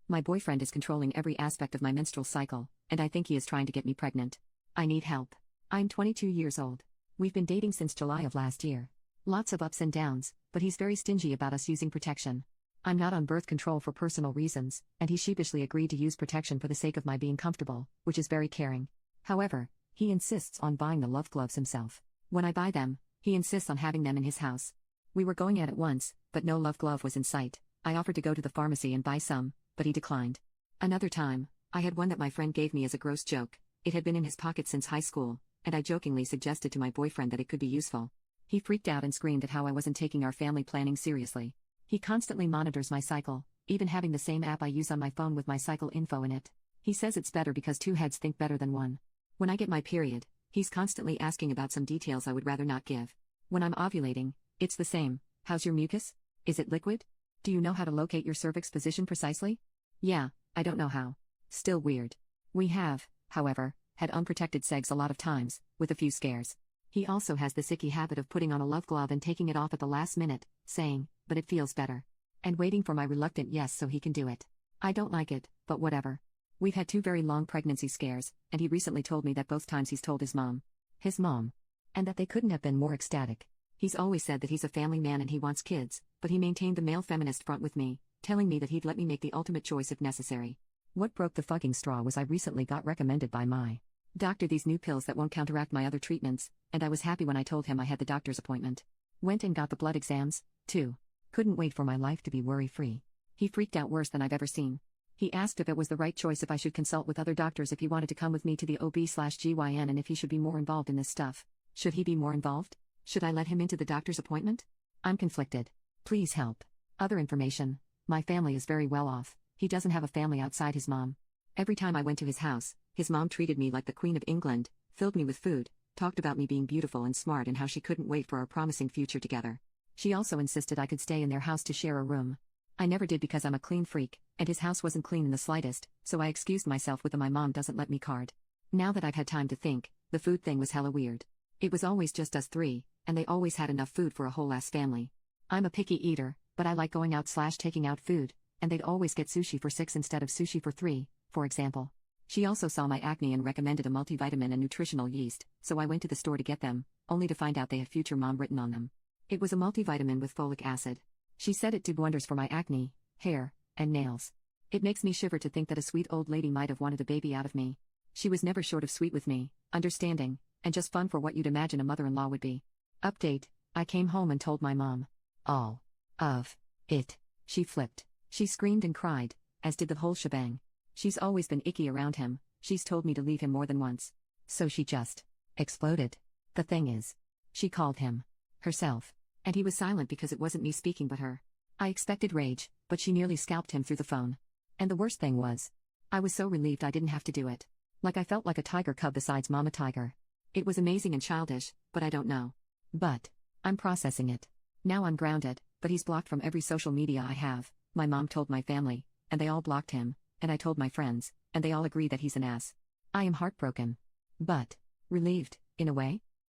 My boyfriend is controlling every aspect of my menstrual cycle, and I think he is trying to get me pregnant. I need help. I'm 22 years old. We've been dating since July of last year. Lots of ups and downs, but he's very stingy about us using protection. I'm not on birth control for personal reasons, and he sheepishly agreed to use protection for the sake of my being comfortable, which is very caring. However, he insists on buying the love gloves himself. When I buy them, he insists on having them in his house. We were going at it once, but no love glove was in sight. I offered to go to the pharmacy and buy some, but he declined. Another time, I had one that my friend gave me as a gross joke. It had been in his pocket since high school, and I jokingly suggested to my boyfriend that it could be useful. He freaked out and screamed at how I wasn't taking our family planning seriously. He constantly monitors my cycle, even having the same app I use on my phone with my cycle info in it. He says it's better because two heads think better than one. When I get my period, he's constantly asking about some details I would rather not give. When I'm ovulating, it's the same. How's your mucus? Is it liquid? Do you know how to locate your cervix position precisely? Yeah, I don't know how. Still weird. We have, however, had unprotected sex a lot of times, with a few scares. He also has this icky habit of putting on a love glove and taking it off at the last minute, saying, but it feels better. And waiting for my reluctant yes so he can do it. I don't like it, but whatever. We've had 2 very long pregnancy scares, and he recently told me that both times he's told his mom. And that they couldn't have been more ecstatic. He's always said that he's a family man and he wants kids, but he maintained the male feminist front with me, telling me that he'd let me make the ultimate choice if necessary. What broke the fucking straw was I recently got recommended by my doctor these new pills that won't counteract my other treatments, and I was happy when I told him I had the doctor's appointment. Went and got the blood exams, too. Couldn't wait for my life to be worry-free. He freaked out worse than I've ever seen. He asked if it was the right choice if I should consult with other doctors if he wanted to come with me to the OB/GYN and if he should be more involved in this stuff. Should he be more involved? Should I let him into the doctor's appointment? I'm conflicted. Please help. Other information. My family is very well off. He doesn't have a family outside his mom. Every time I went to his house, his mom treated me like the Queen of England, filled me with food, talked about me being beautiful and smart and how she couldn't wait for our promising future together. She also insisted I could stay in their house to share a room. I never did because I'm a clean freak, and his house wasn't clean in the slightest, so I excused myself with the my mom doesn't let me card. Now that I've had time to think, the food thing was hella weird. It was always just us 3, and they always had enough food for a whole ass family. I'm a picky eater, but I like going out/taking out food, and they'd always get sushi for 6 instead of sushi for 3, for example. She also saw my acne and recommended a multivitamin and nutritional yeast, so I went to the store to get them, only to find out they had future mom written on them. It was a multivitamin with folic acid. She said it did wonders for my acne, hair, and nails. It makes me shiver to think that a sweet old lady might have wanted a baby out of me. She was never short of sweet with me, understanding, and just fun for what you'd imagine a mother-in-law would be. Update: I came home and told my mom. All of it. She flipped. She screamed and cried, as did the whole shebang. She's always been icky around him, she's told me to leave him more than once. So she just exploded. The thing is, she called him herself, and he was silent because it wasn't me speaking but her. I expected rage, but she nearly scalped him through the phone. And the worst thing was, I was so relieved I didn't have to do it. Like I felt like a tiger cub besides Mama Tiger. It was amazing and childish, but I don't know. But I'm processing it. Now I'm grounded, but he's blocked from every social media I have. My mom told my family, and they all blocked him, and I told my friends, and they all agree that he's an ass. I am heartbroken. But relieved, in a way.